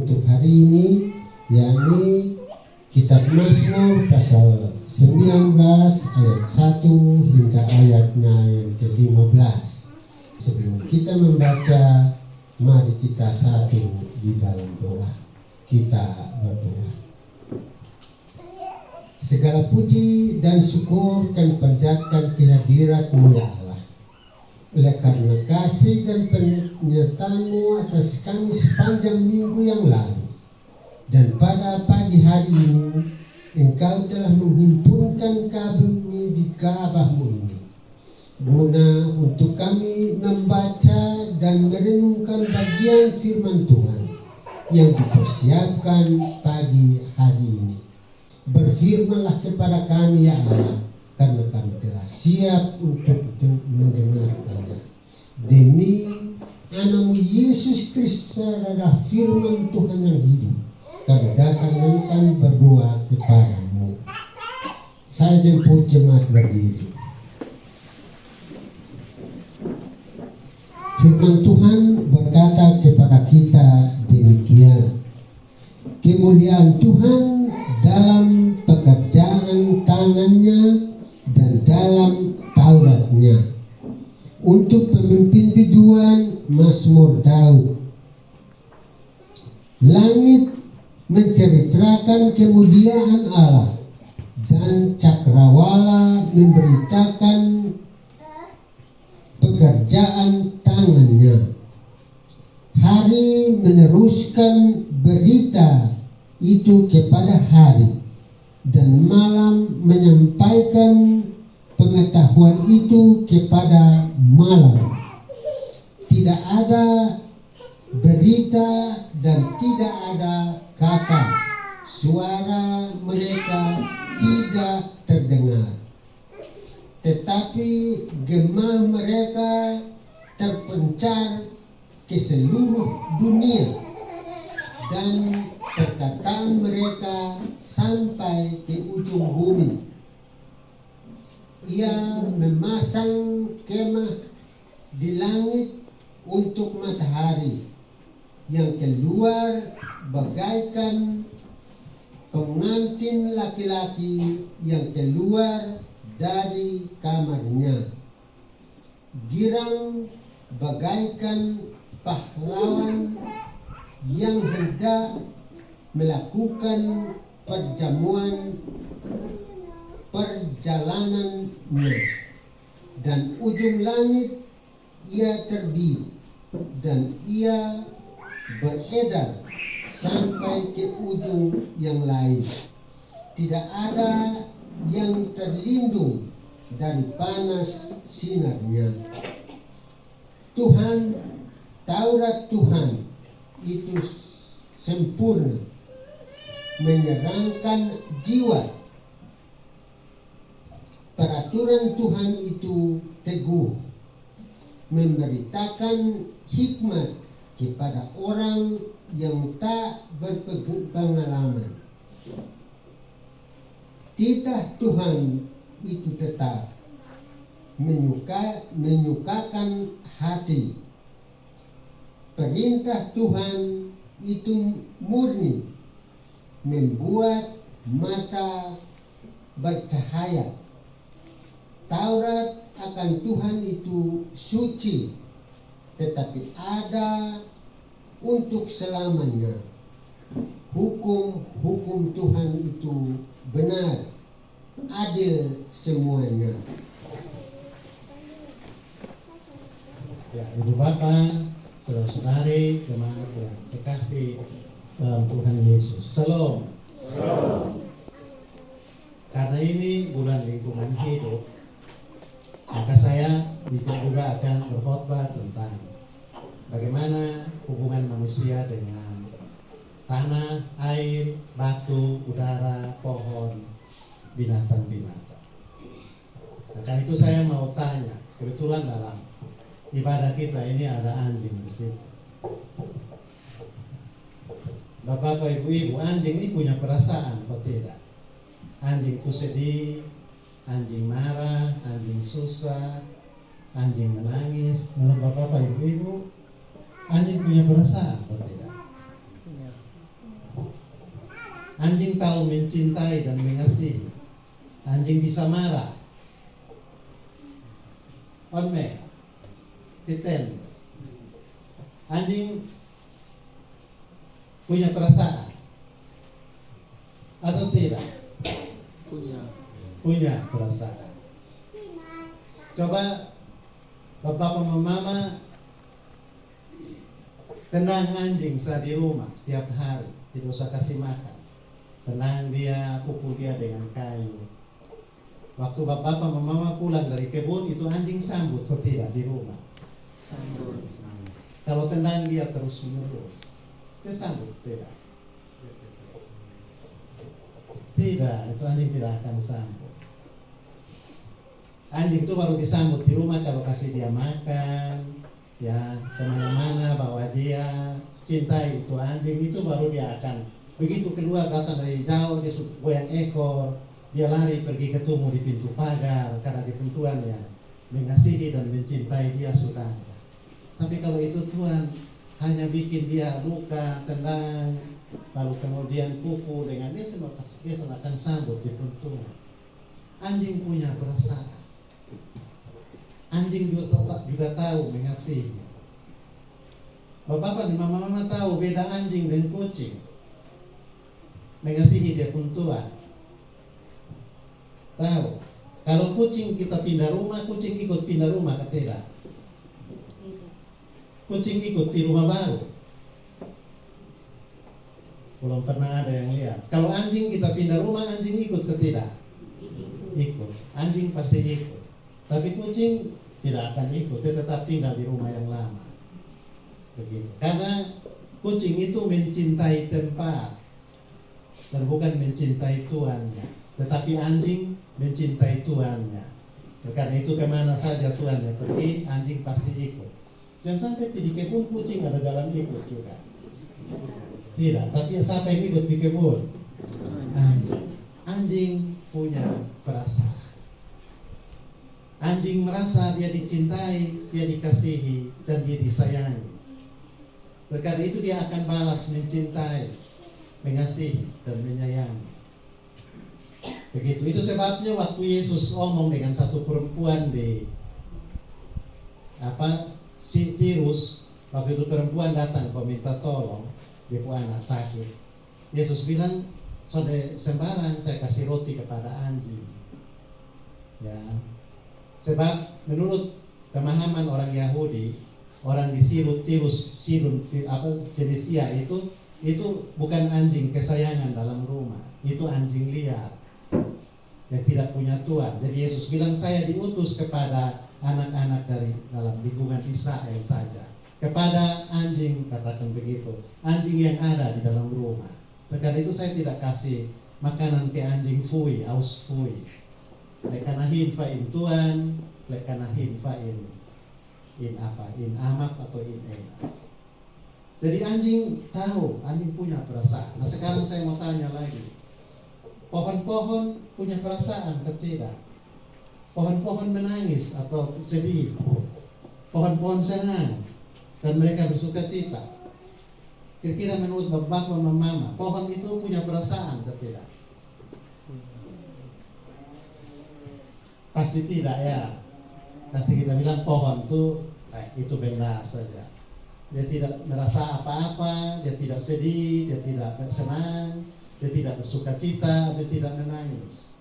Untuk hari ini, yakni Kitab Mazmur pasal 19 ayat 1 hingga ayatnya yang ke-15. Sebelum kita membaca, mari kita satu di dalam doa. Kita berdoa. Segala puji dan syukur kami panjatkan kehadirat-Mu ya Allah. Oleh karena kasih dan penyertaan-Mu atas kami sepanjang minggu yang lalu. Dan pada pagi hari ini, Engkau telah menghimpunkan kami di Ka'bah-Mu ini. Guna untuk kami membaca dan merenungkan bagian firman Tuhan yang dipersiapkan pagi hari ini. Berfirmanlah kepada kami ya Allah, karena kami telah siap untuk mendengarkannya. Demi nama Yesus Kristus adalah firman Tuhan yang hidup, kami datang dan kami berdoa kepada-Mu. Saya jemput jemaat berdiri. Firman Tuhan berkata kepada kita demikian. Kemuliaan Tuhan dalam pekerjaan tangannya dan dalam Tauratnya. Untuk pemimpin biduan Mazmur Daud. Langit menceritakan kemuliaan Allah dan cakrawala memberitakan pekerjaan tangannya. Hari meneruskan berita itu kepada hari, dan malam menyampaikan pengetahuan itu kepada malam. Tidak ada berita dan tidak ada kata, suara mereka tidak terdengar. Tetapi gema mereka terpencar ke seluruh dunia, dan perkataan mereka sampai ke ujung bumi. Ia memasang kemah di langit untuk matahari yang keluar bagaikan pengantin laki-laki yang keluar dari kamarnya. Girang bagaikan pahlawan yang hendak melakukan perjalanannya, dan ujung langit ia terbit, dan ia beredar sampai ke ujung yang lain. Tidak ada yang terlindung dari panas sinarnya. Tuhan, Taurat Tuhan itu sempurna, menyerangkan jiwa. Peraturan Tuhan itu teguh, memberitakan hikmat kepada orang yang tak berpengalaman. Titah Tuhan itu tetap menyukakan hati. Perintah Tuhan itu murni, membuat mata bercahaya. Taurat akan Tuhan itu suci, tetapi ada untuk selamanya. Hukum-hukum Tuhan itu benar, adil semuanya. Ya, Ibu Bapak, saudara-saudari, jemaat yang dikasih dalam Tuhan Yesus. Shalom. Shalom. Karena ini bulan lingkungan hidup, maka saya juga akan berkhotbah tentang bagaimana hubungan manusia dengan tanah, air, batu, udara, pohon, binatang-binatang. Nah, karena itu saya mau tanya, kebetulan dalam ibadah kita ini ada anjing di situ. Bapak, Ibu, anjing ini punya perasaan atau tidak? Anjing itu sedih, anjing marah, anjing susah, anjing menangis. Menurut Bapak, Ibu, anjing punya perasaan atau tidak? Anjing tahu mencintai dan mengasihi. Anjing bisa marah. Onme, titen. Anjing punya perasaan atau tidak? Punya perasaan. Coba bapak sama mama tenang anjing saat di rumah tiap hari, tidak usah kasih makan. Tenang dia, pukul dia dengan kayu. Waktu bapak sama mama pulang dari kebun, itu anjing sambut atau tidak di rumah? Sambut. Kalau tenang dia terus menerus, dia sambut tidak? Tidak, itu anjing tidak akan sambut. Anjing itu baru disambut di rumah kalau kasih dia makan, ya kemana-mana bawa dia, cintai itu anjing, itu baru dia akan begitu keluar datang dari jauh dia goyang ekor, dia lari pergi ketemu di pintu pagar karena di pintuan ya mengasihi dan mencintai dia sudah. Tapi kalau itu Tuhan hanya bikin dia luka, tenang, lalu kemudian pukul dengan dia akan sambut di pintuan. Anjing punya perasaan. Anjing juga tahu mengasihi. Bapak dan mama tahu beda anjing dan kucing. Mengasihi dia pun Tuhan. Tahu. Kalau kucing kita pindah rumah, kucing ikut pindah rumah ke tidak? Kucing ikut di rumah baru. Belum pernah ada yang lihat. Kalau anjing kita pindah rumah, anjing ikut ke tidak? Ikut. Anjing pasti ikut. Tapi kucing tidak akan ikut, dia tetap tinggal di rumah yang lama. Begitu. Karena kucing itu mencintai tempat dan bukan mencintai tuannya. Tetapi anjing mencintai tuannya. Karena itu kemana saja tuannya pergi, anjing pasti ikut. Jangan sampai di kebun kucing ada jalan ikut juga. Tidak, tapi siapa yang ikut di kebun? Anjing. Anjing punya perasaan. Anjing merasa dia dicintai, dia dikasihi, dan dia disayangi. Karena itu dia akan balas mencintai, mengasihi, dan menyayangi. Begitu. Itu sebabnya waktu Yesus omong dengan satu perempuan di si Tirus, waktu itu perempuan datang meminta tolong, dia punya anak sakit. Yesus bilang, "Saudara sembarang saya kasih roti kepada anjing." Ya. Sebab menurut pemahaman orang Yahudi, orang di Tirus, Sidon, Fenisia itu bukan anjing kesayangan dalam rumah, itu anjing liar yang tidak punya tuan. Jadi Yesus bilang, saya diutus kepada anak-anak dari dalam lingkungan Israel saja, kepada anjing, katakan begitu, anjing yang ada di dalam rumah. Karena itu saya tidak kasih makanan ke anjing fui, aus fui. Lekana hinfa in tuan, lekana hinfa in amak atau in enak. Jadi anjing tahu, anjing punya perasaan. Nah sekarang saya mau tanya lagi, pohon-pohon punya perasaan atau tidak? Pohon-pohon menangis atau sedih, pohon-pohon senang dan mereka bersuka cita. Kira-kira menurut bapak dan mama, pohon itu punya perasaan atau tidak? Pasti tidak ya. Pasti kita bilang pohon itu benda saja. Dia tidak merasa apa-apa, dia tidak sedih, dia tidak senang, dia tidak bersuka cita, dia tidak menangis.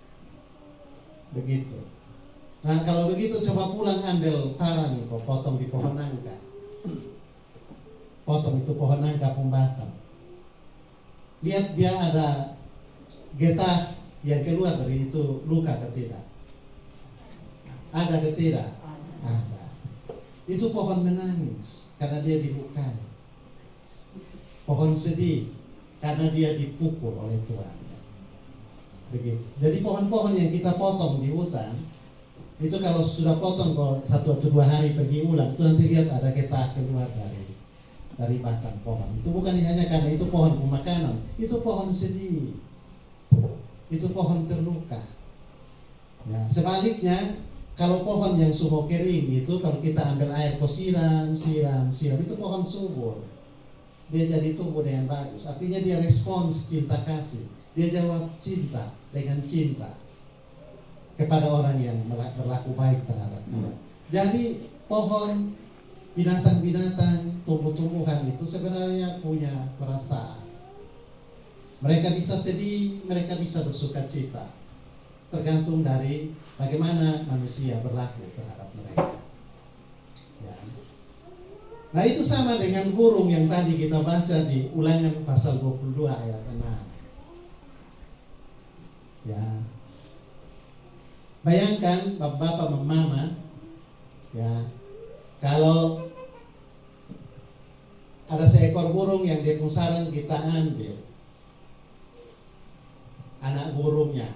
Begitu. Nah kalau begitu coba pulang ambil parang itu, potong di pohon nangka. Potong itu pohon nangka pembatang. Lihat dia ada getah yang keluar dari itu, luka atau tidak? Ada ke tidak? Ada. Itu pohon menangis karena dia dilukai. Pohon sedih karena dia dipukul oleh Tuhan. Begitu. Jadi pohon-pohon yang kita potong di hutan, itu kalau sudah potong 1 atau 2 hari pergi ulang, itu nanti lihat ada getah keluar dari batang pohon. Itu bukan hanya karena itu pohon pemakanan, itu pohon sedih. Itu pohon terluka. Ya, sebaliknya kalau pohon yang suhu kering itu, kalau kita ambil air kok siram, itu pohon subur. Dia jadi tumbuh dengan bagus. Artinya dia respons cinta kasih. Dia jawab cinta, dengan cinta kepada orang yang berlaku baik terhadap dia. Jadi pohon, binatang-binatang, tumbuh-tumbuhan itu sebenarnya punya perasaan. Mereka bisa sedih, mereka bisa bersuka cita, tergantung dari bagaimana manusia berlaku terhadap mereka. Ya. Nah, itu sama dengan burung yang tadi kita baca di Ulangan pasal 22 ayat 6. Ya. Bayangkan bapak mama, ya, kalau ada seekor burung yang di sarang kita ambil anak burungnya,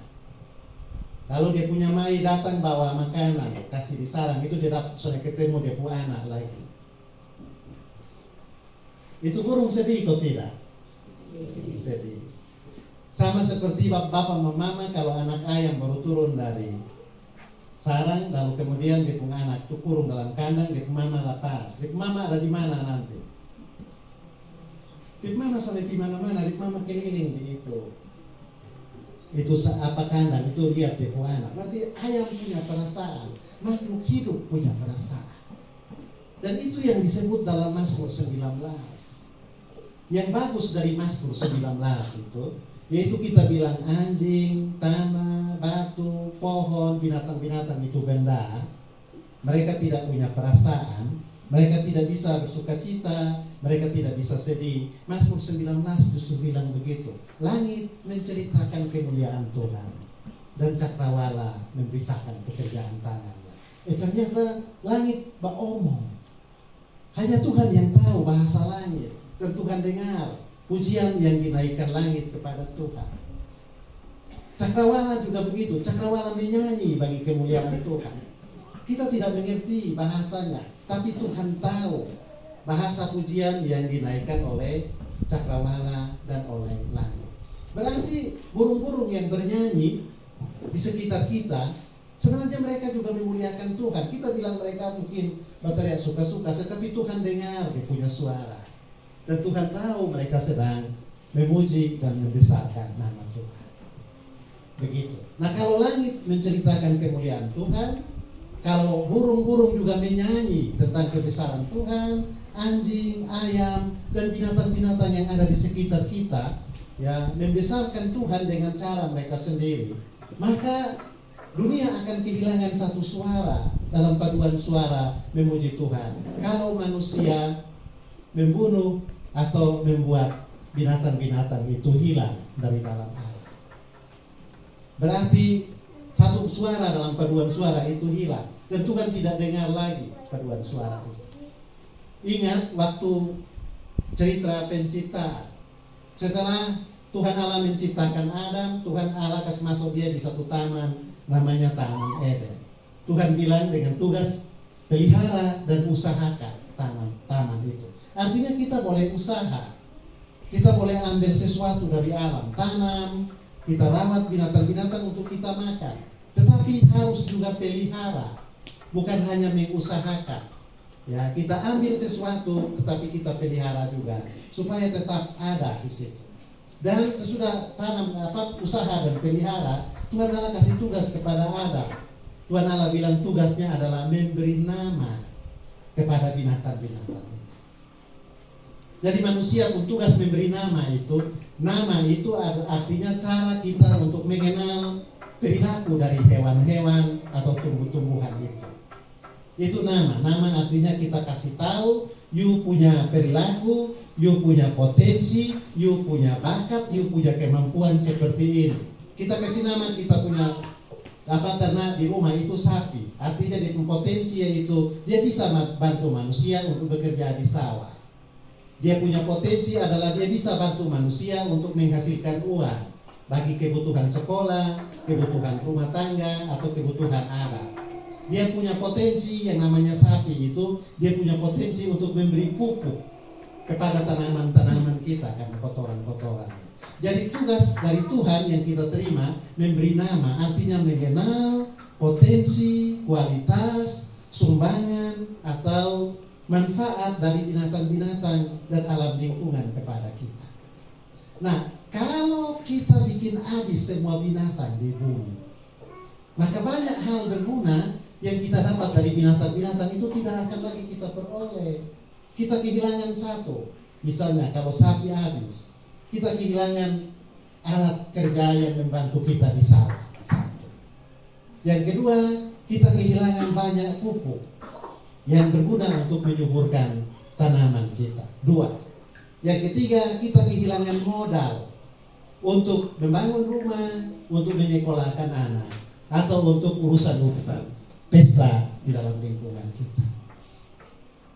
lalu dia punya mai datang bawa makanan kasih di sarang, itu dia sudah ketemu dia punya anak lagi. Itu burung sedih kok tidak? Sedih. Sama seperti bapak mama kalau anak ayam baru turun dari sarang, lalu kemudian dia punya anak itu kurung dalam kandang, dia punya mama lepas. Dia punya mama ada di mana nanti? Dia punya mama soalnya di mana-mana, dia punya mama keliling di itu. Itu apa kandang, itu lihat dia punya anak. Berarti ayam punya perasaan, makhluk hidup punya perasaan. Dan itu yang disebut dalam Mazmur 19. Yang bagus dari Mazmur 19 itu, yaitu kita bilang anjing, tanah, batu, pohon, binatang-binatang itu benda. Mereka tidak punya perasaan, mereka tidak bisa bersuka cita, mereka tidak bisa sedih. Mazmur 19 justru bilang begitu. Langit menceritakan kemuliaan Tuhan, dan cakrawala memberitakan pekerjaan tangannya. Ternyata langit beromong. Hanya Tuhan yang tahu bahasa langit, dan Tuhan dengar pujian yang dinaikkan langit kepada Tuhan. Cakrawala juga begitu. Cakrawala menyanyi bagi kemuliaan Tuhan. Kita tidak mengerti bahasanya, tapi Tuhan tahu bahasa pujian yang dinaikkan oleh cakrawala dan oleh langit. Berarti burung-burung yang bernyanyi di sekitar kita, sebenarnya mereka juga memuliakan Tuhan. Kita bilang mereka mungkin berteriak suka-suka, tetapi Tuhan dengar dia punya suara. Dan Tuhan tahu mereka sedang memuji dan membesarkan nama Tuhan. Begitu. Nah, kalau langit menceritakan kemuliaan Tuhan, kalau burung-burung juga menyanyi tentang kebesaran Tuhan, anjing, ayam, dan binatang-binatang yang ada di sekitar kita, ya, membesarkan Tuhan dengan cara mereka sendiri, maka dunia akan kehilangan satu suara dalam paduan suara memuji Tuhan. Kalau manusia membunuh atau membuat binatang-binatang itu hilang dari dalam alam, berarti satu suara dalam paduan suara itu hilang, dan Tuhan tidak dengar lagi paduan suara itu. Ingat waktu cerita penciptaan, setelah Tuhan Allah menciptakan Adam, Tuhan Allah kasih masuk dia di satu taman namanya Taman Eden. Tuhan bilang dengan tugas pelihara dan usahakan taman itu. Artinya kita boleh usaha, kita boleh ambil sesuatu dari alam, tanam, kita rawat binatang-binatang untuk kita makan. Tetapi harus juga pelihara, bukan hanya mengusahakan. Ya, kita ambil sesuatu, tetapi kita pelihara juga supaya tetap ada di situ. Dan sesudah tanam usaha dan pelihara, Tuhan Allah kasih tugas kepada Adam. Tuhan Allah bilang tugasnya adalah memberi nama kepada binatang-binatang itu. Jadi manusia pun tugas memberi nama itu. Nama itu artinya cara kita untuk mengenal perilaku dari hewan-hewan atau tumbuh-tumbuhan itu. Itu nama. Nama artinya kita kasih tahu, you punya perilaku, you punya potensi, you punya bakat, you punya kemampuan seperti ini. Kita kasih nama, kita punya ternak di rumah itu sapi. Artinya di potensi yaitu dia bisa bantu manusia untuk bekerja di sawah. Dia punya potensi adalah dia bisa bantu manusia untuk menghasilkan uang bagi kebutuhan sekolah, kebutuhan rumah tangga, atau kebutuhan anak. Dia punya potensi yang namanya sapi itu, dia punya potensi untuk memberi pupuk kepada tanaman-tanaman kita karena kotoran-kotoran. Jadi tugas dari Tuhan yang kita terima memberi nama, artinya mengenal potensi, kualitas, sumbangan atau manfaat dari binatang-binatang dan alam lingkungan kepada kita. Nah, kalau kita bikin bikin habis semua binatang di bumi. Maka banyak hal berguna yang kita dapat dari binatang-binatang itu tidak akan lagi kita peroleh. Kita kehilangan satu. Misalnya kalau sapi habis, kita kehilangan alat kerja yang membantu kita di sawah. Satu. Yang kedua, kita kehilangan banyak pupuk yang berguna untuk menyuburkan tanaman kita. Dua. Yang ketiga, kita kehilangan modal untuk membangun rumah, untuk menyekolahkan anak, atau untuk urusan pesta di dalam lingkungan kita.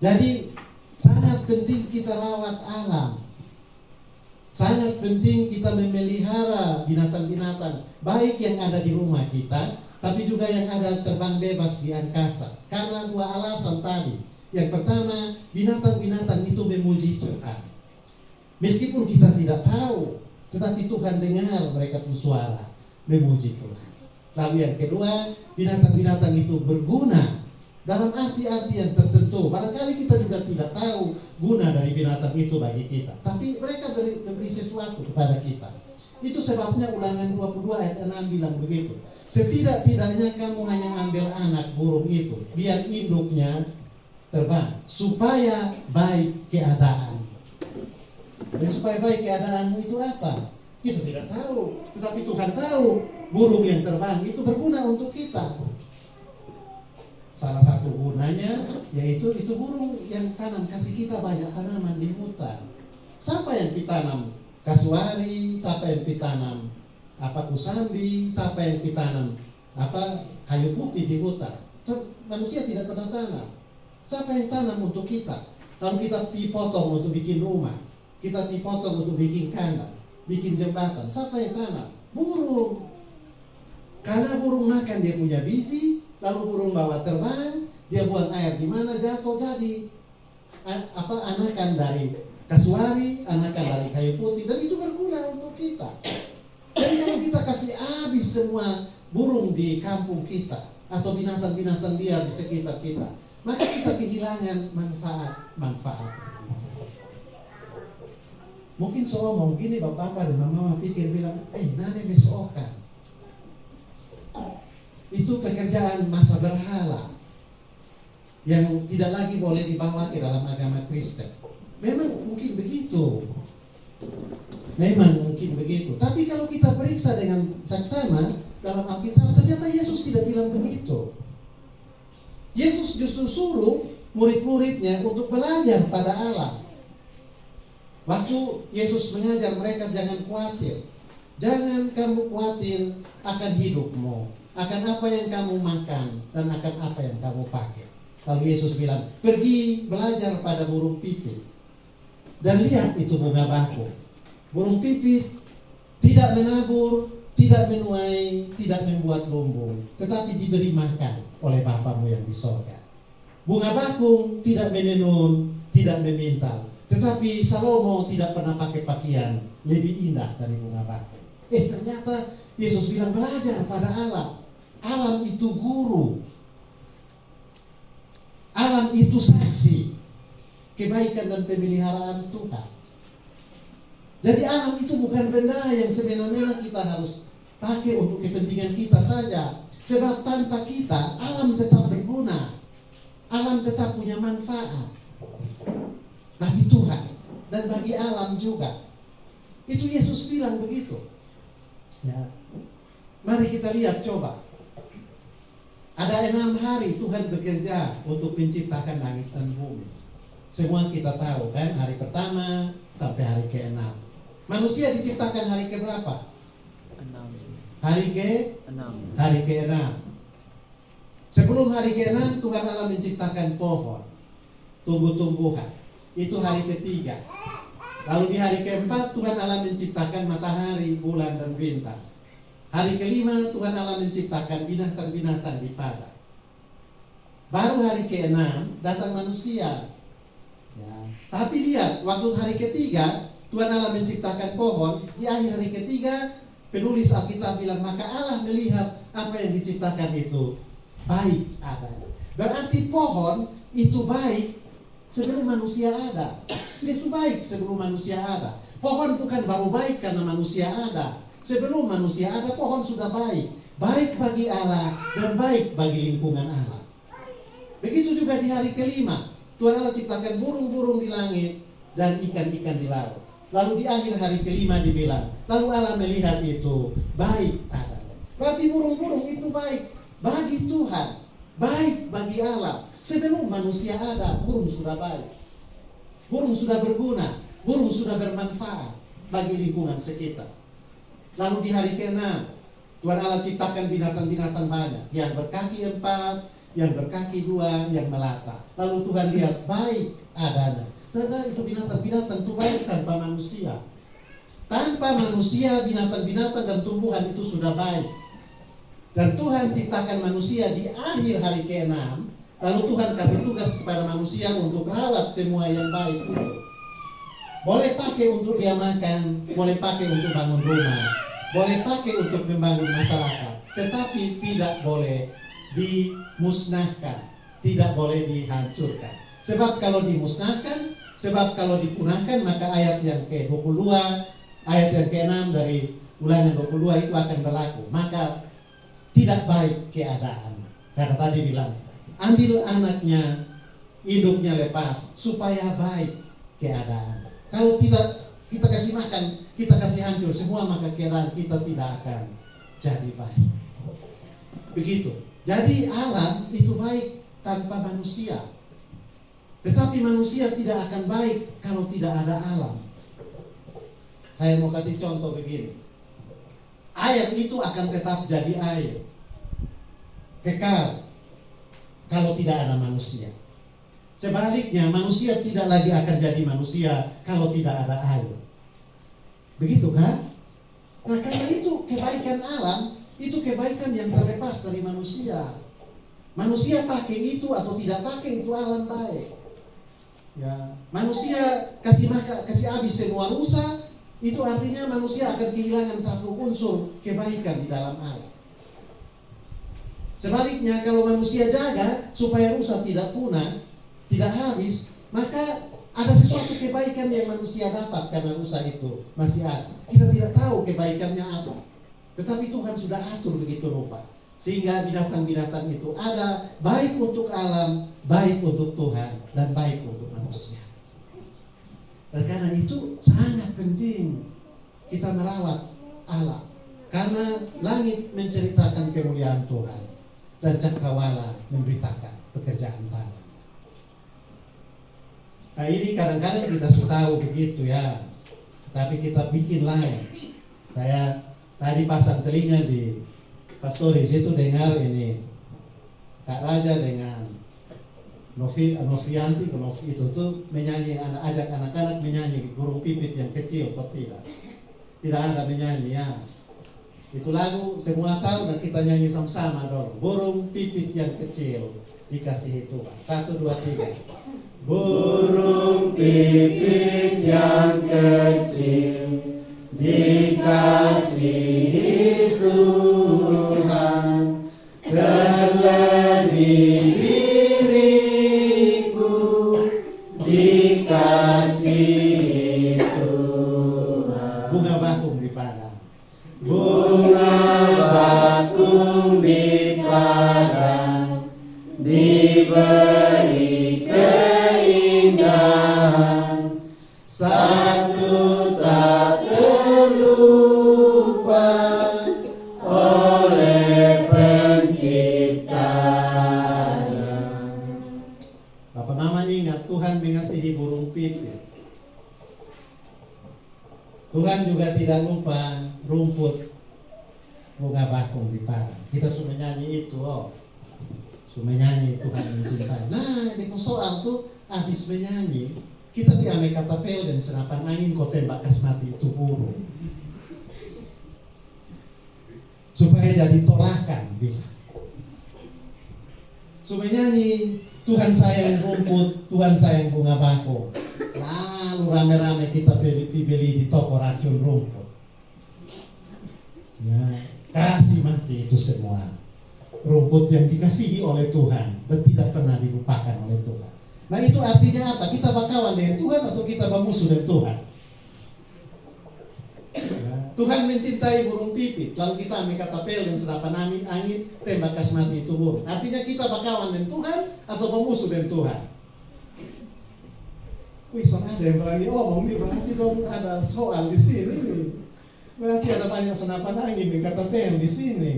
Jadi sangat penting kita rawat alam. Sangat penting kita memelihara binatang-binatang, baik yang ada di rumah kita, tapi juga yang ada terbang bebas di angkasa. Karena dua alasan tadi. Yang pertama, binatang-binatang itu memuji Tuhan. Meskipun kita tidak tahu, tetapi Tuhan dengar mereka bersuara memuji Tuhan. Lalu yang kedua, binatang-binatang itu berguna dalam arti-arti yang tertentu. Barangkali kita juga tidak tahu guna dari binatang itu bagi kita, tapi mereka memberi sesuatu kepada kita. Itu sebabnya Ulangan 22 ayat 6 bilang begitu. Setidak-tidaknya kamu hanya ambil anak burung itu, biar induknya terbang, supaya baik keadaan. Dan supaya baik keadaanmu itu apa? Kita tidak tahu, tetapi Tuhan tahu. Burung yang terbang itu berguna untuk kita. Salah satu gunanya yaitu itu burung yang tanam, kasih kita banyak tanaman di hutan. Siapa yang ditanam kasuari, siapa yang ditanam kusambi, siapa yang ditanam kayu putih di hutan. Manusia tidak pernah tanam. Siapa yang tanam untuk kita? Lalu kita potong untuk bikin rumah, kita potong untuk bikin kandang, bikin jembatan. Siapa yang tanam? Burung. Karena burung makan dia punya biji, lalu burung bawa terbang, dia buang air di mana jatuh, jadi anakan dari kasuari, anakan dari kayu putih, dan itu berguna untuk kita. Jadi kalau kita kasih habis semua burung di kampung kita atau binatang-binatang liar di sekitar kita, maka kita kehilangan manfaat. Mungkin ngomong gini, bapak dan mama pikir bilang, nane besokan. Itu pekerjaan masa berhala yang tidak lagi boleh dibawa ke dalam agama Kristen. Memang mungkin begitu. Tapi kalau kita periksa dengan saksama dalam Alkitab, ternyata Yesus tidak bilang begitu. Yesus justru suruh murid-muridnya untuk belajar pada Allah. Waktu Yesus mengajar mereka, jangan khawatir. Jangan kamu khawatir akan hidupmu, akan apa yang kamu makan, dan akan apa yang kamu pakai. Lalu Yesus bilang, pergi belajar pada burung pipit. Dan lihat itu bunga bakung. Burung pipit tidak menabur, tidak menuai, tidak membuat lumbung, tetapi diberi makan oleh Bapamu yang di sorga. Bunga bakung tidak menenun, tidak memintal, tetapi Salomo tidak pernah pakai pakaian lebih indah dari bunga bakung. Ternyata Yesus bilang belajar pada alam. Alam itu guru. Alam itu saksi kebaikan dan pemeliharaan Tuhan. Jadi alam itu bukan benda yang semena-mena kita harus pakai untuk kepentingan kita saja. Sebab tanpa kita, alam tetap berguna. Alam tetap punya manfaat bagi Tuhan dan bagi alam juga. Itu Yesus bilang begitu. Ya. Mari kita lihat coba. Ada 6 hari Tuhan bekerja untuk menciptakan langit dan bumi. Semua kita tahu kan, hari pertama sampai hari ke-6. Manusia diciptakan hari ke-berapa? 6. Hari ke-6. Sebelum hari ke-6 Tuhan Allah menciptakan pohon, tumbuh-tumbuhan. Itu hari ke-3. Lalu di hari ke-4 Tuhan Allah menciptakan matahari, bulan, dan bintang. Hari ke-5 Tuhan Allah menciptakan binatang-binatang di padang. Baru hari ke-6 datang manusia. Ya. Tapi lihat, waktu hari ke-3 Tuhan Allah menciptakan pohon. Di akhir hari ke-3 penulis Alkitab bilang, maka Allah melihat apa yang diciptakan itu baik adanya. Berarti pohon itu baik sebelum manusia ada. Itu baik sebelum manusia ada. Pohon bukan baru baik karena manusia ada. Sebelum manusia ada, pohon sudah baik. Baik bagi Allah dan baik bagi lingkungan Allah. Begitu juga di hari kelima. Tuhan Allah ciptakan burung-burung di langit dan ikan-ikan di laut. Lalu di akhir hari kelima dibilang, lalu Allah melihat itu baik adanya. Berarti burung-burung itu baik bagi Tuhan, baik bagi Allah. Sebelum manusia ada, burung sudah baik. Burung sudah berguna, burung sudah bermanfaat bagi lingkungan sekitar. Lalu di hari ke-6, Tuhan Allah ciptakan binatang-binatang banyak, yang berkaki 4, yang berkaki 2, yang melata. Lalu Tuhan lihat baik adanya. Ternyata itu binatang-binatang itu baik tanpa manusia. Tanpa manusia, binatang-binatang dan tumbuhan itu sudah baik. Dan Tuhan ciptakan manusia di akhir hari ke-6. Lalu Tuhan kasih tugas kepada manusia untuk rawat semua yang baik itu. Boleh pakai untuk dia makan, boleh pakai untuk bangun rumah, boleh pakai untuk membangun masyarakat, tetapi tidak boleh dimusnahkan, tidak boleh dihancurkan. Sebab kalau dimusnahkan, sebab kalau dipunahkan, maka ayat yang ke-22, ayat yang ke-6 dari Ulangan 22 itu akan berlaku. Maka tidak baik keadaan. Karena tadi bilang, ambil anaknya, induknya lepas, supaya baik keadaan. Kalau tidak kita kasih makan, kita kasih hancur semua, maka keadaan kita tidak akan jadi baik. Begitu. Jadi alam itu baik tanpa manusia. Tetapi manusia tidak akan baik kalau tidak ada alam. Saya mau kasih contoh begini. Air itu akan tetap jadi air, kekal, kalau tidak ada manusia. Sebaliknya, manusia tidak lagi akan jadi manusia kalau tidak ada air. Begitu kan? Nah, karena itu kebaikan alam, itu kebaikan yang terlepas dari manusia. Manusia pakai itu atau tidak pakai, itu alam baik. Ya, manusia kasih habis semua rusa, itu artinya manusia akan kehilangan satu unsur kebaikan di dalam alam. Sebaliknya, kalau manusia jaga supaya rusa tidak punah, tidak habis, maka ada sesuatu kebaikan yang manusia dapat karena rusa itu masih ada. Kita tidak tahu kebaikannya apa, tetapi Tuhan sudah atur begitu rupa, sehingga binatang-binatang itu ada, baik untuk alam, baik untuk Tuhan, dan baik untuk manusia. Dan karena itu sangat penting kita merawat alam, karena langit menceritakan kemuliaan Tuhan dan cakrawala memberitakan pekerjaan tangan. Nah, ini kadang-kadang kita sudah tahu begitu ya, tapi kita bikin lain. Saya tadi pasang telinga di Pastoris itu dengar ini Kak Raja dengan Novianti itu tuh menyanyi, ajak anak-anak menyanyi burung pipit yang kecil, kok tidak ada menyanyi ya. Itu lagu semua tahu dan kita nyanyi sama-sama dong. Burung pipit yang kecil dikasihi Tuhan. 1, 2, 3. Burung pipit yang kecil dikasihi Tuhan, terlebih diriku dikasihi Tuhan. Bunga bakung di padang, bunga bakung di padang, diberi keindahan, satu tak terlupa oleh penciptanya. Bapak Mama ingat, Tuhan mengasihi burung pipit. Tuhan juga tidak lupa rumput bunga bakung di padang. Kita sudah nyanyi itu, sudah menyanyi Tuhan mencintai. Nah, di persoalan tuh habis menyanyi, kita diambil katapel dan senapan angin, kau tembak kas mati itu burung, supaya jadi tolakan bilang. Sudah menyanyi Tuhan sayang rumput, Tuhan sayang bunga bakung. Lalu rame-rame kita beli di toko racun rumput. Ya, kasih mati itu semua rumput yang dikasihi oleh Tuhan dan tidak pernah dilupakan oleh Tuhan. Nah, itu artinya apa? Kita berkawan dengan Tuhan atau kita bermusuh dengan Tuhan? Ya, Tuhan mencintai burung pipit, lalu kita ambil kata pel dan senapan angin, tembak kas mati itu burung. Artinya kita bakawan dengan Tuhan atau pemusuh dengan Tuhan? Wih, soalnya ada yang berani omong nih, berarti dong ada soal di sini nih. Berarti ada banyak senapan angin dan kata pel di sini.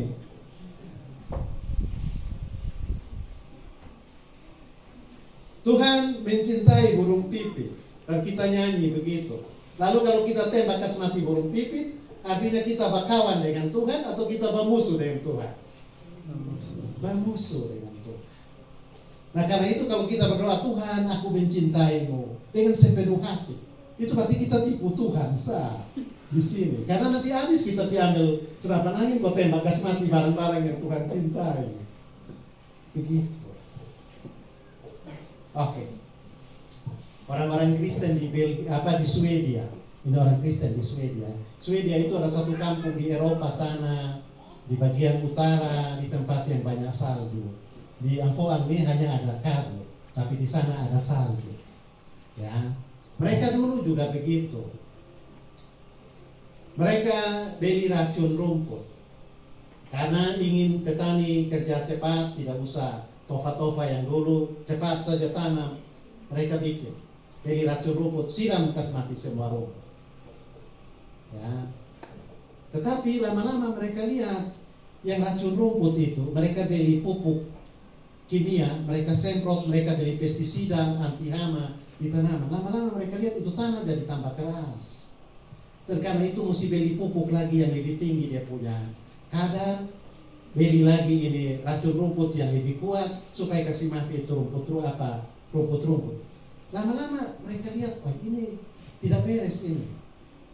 Tuhan mencintai burung pipit dan kita nyanyi begitu. Lalu kalau kita tembak kas mati burung pipit, artinya kita bakawan dengan Tuhan atau kita bermusuh dengan Tuhan? Bermusuh dengan Tuhan. Nah karena itu kalau kita berdoa, Tuhan aku mencintaimu dengan sepenuh hati, itu berarti kita tipu Tuhan di sini. Karena nanti habis kita ambil senapan angin, kau tembak gas mati barang-barang yang Tuhan cintai. Begitu. Oke. Orang-orang Kristen di Swedia. Ini orang Kristen di Swedia. Swedia itu ada satu kampung di Eropa sana, di bagian utara, di tempat yang banyak salju. Di Amfoam ini hanya ada kabut, tapi di sana ada salju. Ya, mereka dulu juga begitu. Mereka beli racun rumput karena ingin petani kerja cepat, tidak usah tofa-tofa yang dulu, cepat saja tanam. Mereka bikin beli racun rumput, siram kas mati semua rumput. Ya, tetapi lama-lama mereka lihat yang racun rumput itu, mereka beli pupuk kimia, mereka semprot, mereka beli pestisida anti hama di tanaman. Lama-lama mereka lihat itu tanah jadi tambah keras. Dan karena itu mesti beli pupuk lagi yang lebih tinggi dia punya kadar, beli lagi ini racun rumput yang lebih kuat supaya kasih mati itu rumput-rumput. Lama-lama mereka lihat, wah ini tidak beres ini.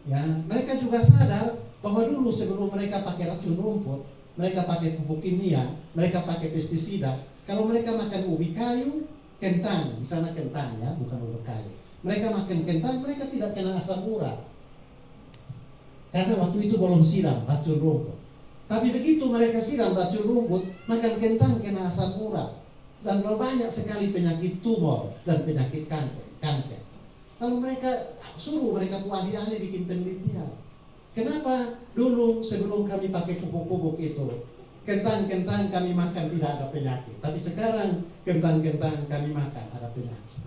Ya, mereka juga sadar bahwa dulu sebelum mereka pakai racun rumput, mereka pakai pupuk kimia, mereka pakai pestisida. Kalau mereka makan ubi kayu, kentang, di sana kentang ya, bukan ubi kayu. Mereka makan kentang, mereka tidak kena asam urat. Karena waktu itu belum siram racun rumput. Tapi begitu mereka siram racun rumput, makan kentang kena asam urat. Dan banyak sekali penyakit tumor dan penyakit kanker. Lalu mereka suruh mereka ahli-ahli bikin penelitian. Kenapa dulu sebelum kami pakai pupuk-pupuk itu, kentang-kentang kami makan tidak ada penyakit. Tapi sekarang kentang-kentang kami makan ada penyakit.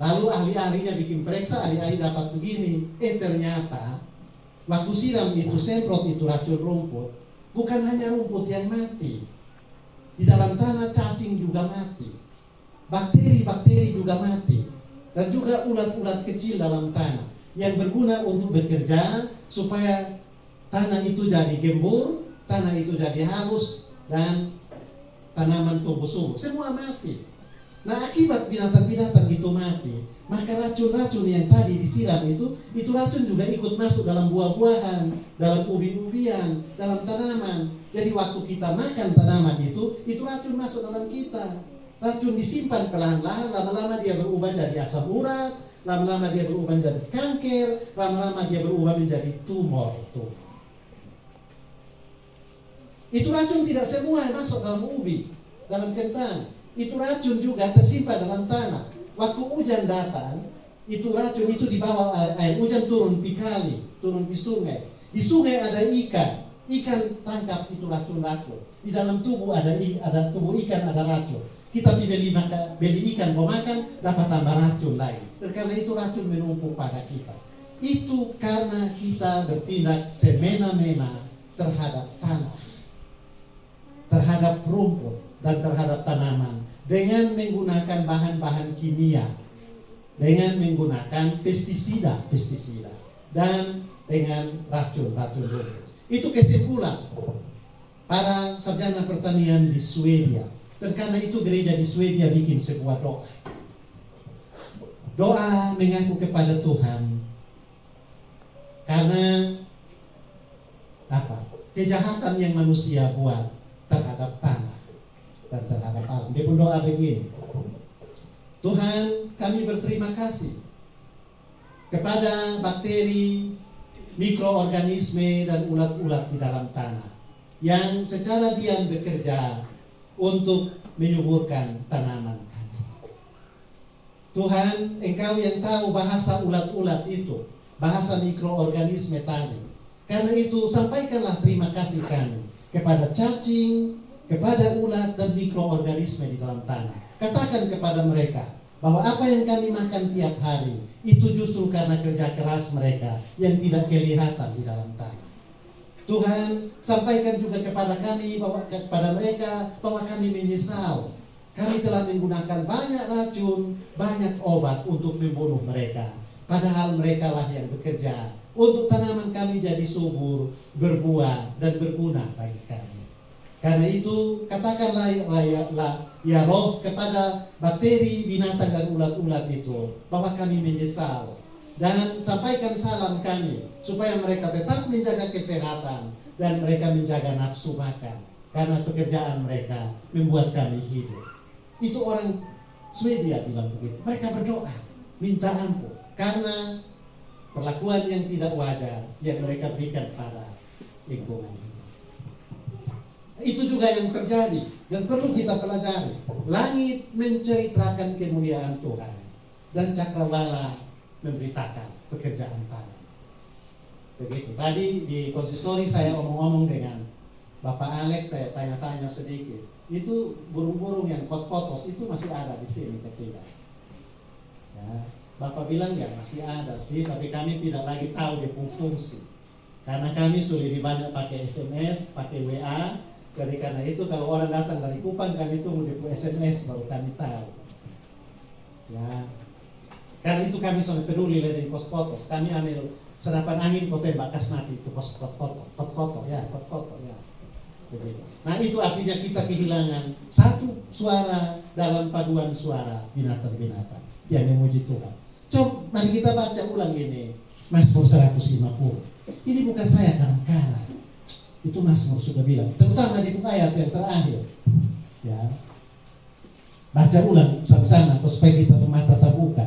Lalu ahli-ahlinya bikin periksa, ahli-ahli dapat begini. Ternyata waktu siram itu, semprot itu racun rumput, bukan hanya rumput yang mati. Di dalam tanah cacing juga mati. Bakteri-bakteri juga mati. Dan juga ulat-ulat kecil dalam tanah yang berguna untuk bekerja supaya tanah itu jadi gembur, tanah itu jadi halus, dan tanaman tumbuh subur. Semua mati. Nah akibat binatang-binatang itu mati, maka racun-racun yang tadi disiram itu racun juga ikut masuk dalam buah-buahan, dalam ubi-ubian, dalam tanaman. Jadi waktu kita makan tanaman itu racun masuk dalam kita. Racun disimpan perlahan-lahan, lama-lama dia berubah jadi asam urat, lama-lama dia berubah menjadi kanker, lama-lama dia berubah menjadi tumor. Itu racun tidak semua yang masuk dalam ubi, dalam kentang. Itu racun juga tersimpan dalam tanah. Waktu hujan datang, itu racun itu dibawa air hujan turun kali, turun di sungai. Di sungai ada ikan tangkap itu racun-racun. Di dalam tubuh ada tubuh ikan ada racun. Kita beli ikan mau makan, dapat tambah racun lagi. Dan karena itu racun menumpuk pada kita. Itu karena kita bertindak semena-mena terhadap tanah, terhadap rumput, dan terhadap tanaman dengan menggunakan bahan-bahan kimia, dengan menggunakan pestisida dan dengan racun rumput. Itu kesimpulan para sarjana pertanian di Swedia. Dan karena itu gereja di Swedia bikin sebuah doa. Doa mengaku kepada Tuhan karena kejahatan yang manusia buat terhadap tanah dan terhadap alam. Dia pun doa begini, Tuhan kami berterima kasih kepada bakteri, mikroorganisme dan ulat-ulat di dalam tanah yang secara diam bekerja untuk menyuburkan tanaman kami. Tuhan, Engkau yang tahu bahasa ulat-ulat itu, bahasa mikroorganisme tadi. Karena itu sampaikanlah terima kasih kami kepada cacing, kepada ulat dan mikroorganisme di dalam tanah. Katakan kepada mereka bahwa apa yang kami makan tiap hari itu justru karena kerja keras mereka yang tidak kelihatan di dalam tanah. Tuhan, sampaikan juga kepada kami, bahwa kepada mereka bahwa kami menyesal. Kami telah menggunakan banyak racun, banyak obat untuk membunuh mereka. Padahal mereka lah yang bekerja untuk tanaman kami jadi subur, berbuah dan berguna bagi kami. Karena itu katakanlah ya roh kepada bakteri, binatang dan ulat-ulat itu bahwa kami menyesal. Dan sampaikan salam kami supaya mereka tetap menjaga kesehatan dan mereka menjaga nafsu makan. Karena pekerjaan mereka membuat kami hidup. Itu orang Swedia bilang begitu. Mereka berdoa, minta ampun karena perlakuan yang tidak wajar yang mereka berikan pada lingkungan. Itu juga yang terjadi dan perlu kita pelajari. Langit menceritakan kemuliaan Tuhan dan cakrawala memberitakan pekerjaan tangan. Begitu. Tadi di konsistori saya omong-omong dengan Bapak Alex, saya tanya-tanya sedikit. Itu burung-burung yang kot-kotos itu masih ada di sini ketiga. Ya, Bapak bilang ya masih ada sih, tapi kami tidak lagi tahu dia fungsi. Karena kami sudah lebih banyak pakai SMS, pakai WA. Jadi karena itu kalau orang datang dari Kupang kami tunggu di SMS baru kami tahu. Ya, karena itu kami sudah peduli dengan kot-kotos. Kami ambil senapan angin kau tembak kas mati itu kot-koto ya. Begitu. Nah itu artinya kita kehilangan satu suara dalam paduan suara binatang-binatang yang memuji Tuhan. Coba mari kita baca ulang ini Mazmur 150. Ini bukan saya karang-karang. Itu Mazmur sudah bilang, terutama di ayat yang terakhir. Ya. Baca ulang sama-sama supaya kita bermata terbuka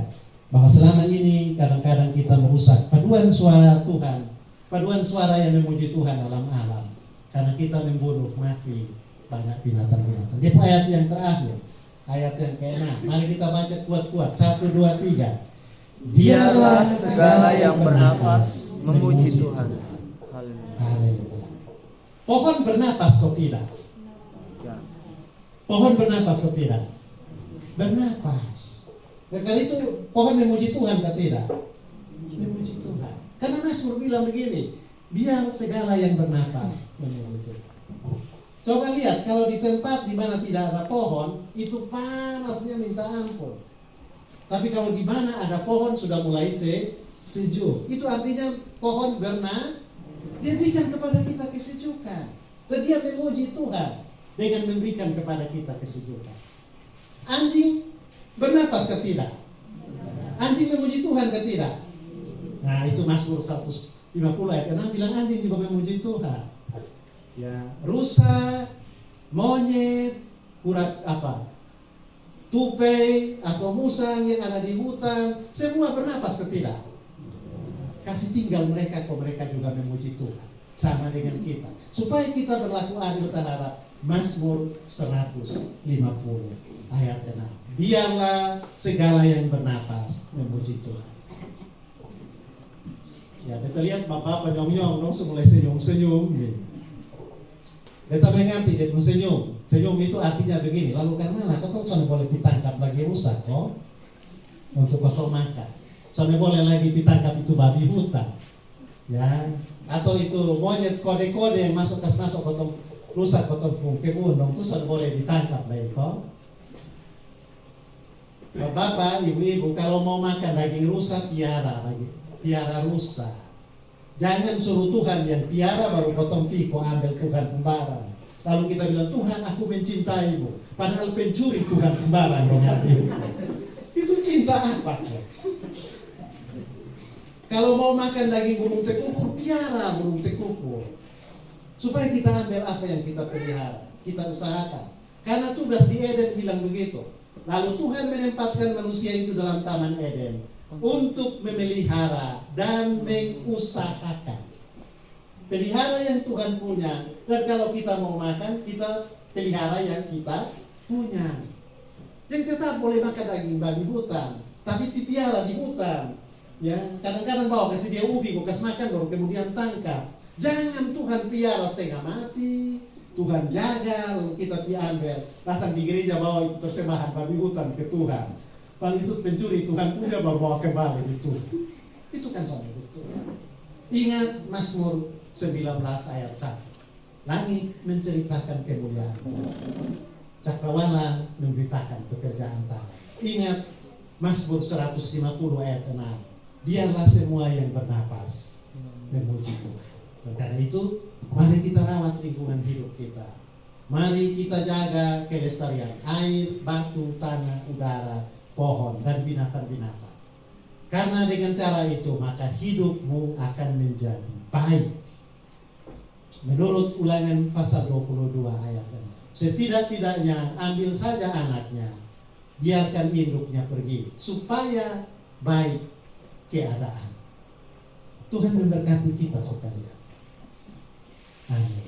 bahwa selama ini kadang-kadang kita merusak paduan suara Tuhan, paduan suara yang memuji Tuhan dalam alam. Karena kita membunuh mati banyak binatang-binatang. Di ayat yang terakhir, ayat yang ke-6. Mari kita baca kuat-kuat. 1, 2, 3. Biarlah segala yang bernapas memuji Tuhan. Haleluya. Pohon bernapas kok tidak? Ya. Pohon bernapas kok tidak? Bernapas. Dan kali itu pohon memuji Tuhan kok tidak? Memuji Tuhan. Karena Mazmur bilang begini, biar segala yang bernapas memuji Tuhan. Coba lihat kalau di tempat di mana tidak ada pohon, itu panasnya minta ampun. Tapi kalau di mana ada pohon sudah mulai sejuk. Itu artinya pohon dia berikan kepada kita kesejukan. Dan dia memuji Tuhan dengan memberikan kepada kita kesejukan. Anjing bernapas ke tidak? Anjing memuji Tuhan ke tidak? Nah itu Mazmur 150 ayat 6 bilang anjing juga memuji Tuhan. Ya, rusa, monyet, tupai atau musang yang ada di hutan, semua bernapas ke tidak? Kasih tinggal mereka, kok mereka juga memuji Tuhan sama dengan kita. Supaya kita berlaku adil terhadap Mazmur 150 ayat 6. Biarlah segala yang bernapas memuji Tuhan. Ya, kita lihat bapak penyong-nyong, mulai senyum-senyum gitu. Kita mengerti, dia senyum. Senyum itu artinya begini. Lalu karena kau tahu boleh ditangkap lagi rusak, kok untuk kau makan. Soalnya boleh lagi ditangkap itu babi hutan, ya. Atau itu monyet kode-kode yang masuk kotong rusak kotong kebun, dong itu soalnya boleh ditangkap lagi, kok. Bapak, ibu-ibu kalau mau makan daging rusa piara rusa. Jangan suruh Tuhan yang piara baru potong piko ambil Tuhan kembaran. Lalu kita bilang Tuhan aku mencintaimu. Padahal pencuri Tuhan kembaran. Itu cinta apa? Kalau mau makan daging burung tekukur, piara burung tekukur. Supaya kita ambil apa yang kita pelihara, kita usahakan. Karena tugas di Eden bilang begitu. Lalu Tuhan menempatkan manusia itu dalam Taman Eden untuk memelihara dan mengusahakan. Pelihara yang Tuhan punya. Dan kalau kita mau makan, kita pelihara yang kita punya. Jadi tetap boleh makan daging babi hutan, tapi dipiara di hutan. Ya, kadang-kadang bawa kasih dia ubi, kau kasih makan baru kemudian tangkap. Jangan Tuhan piara setengah mati, Tuhan jaga, lalu kita ambil, datang di gereja bawa itu persembahan babi hutan ke Tuhan. Paling itu pencuri, Tuhan punya baru bawa kembali itu. Itu kan soal betul. Ingat Mazmur 19 ayat 1. Langit menceritakan kemuliaan, cakrawala memberitakan pekerjaan tangan. Ingat Mazmur 150 ayat 6. Biarlah semua yang bernapas memuji Tuhan. Dan karena itu, mari kita rawat lingkungan hidup kita. Mari kita jaga kelestarian air, batu, tanah, udara, pohon, dan binatang-binatang. Karena dengan cara itu, maka hidupmu akan menjadi baik. Menurut Ulangan pasal 22 ayat 6. Setidak-tidaknya ambil saja anaknya, biarkan induknya pergi, supaya baik keadaan. Tuhan memberkati kita sekalian. Amin.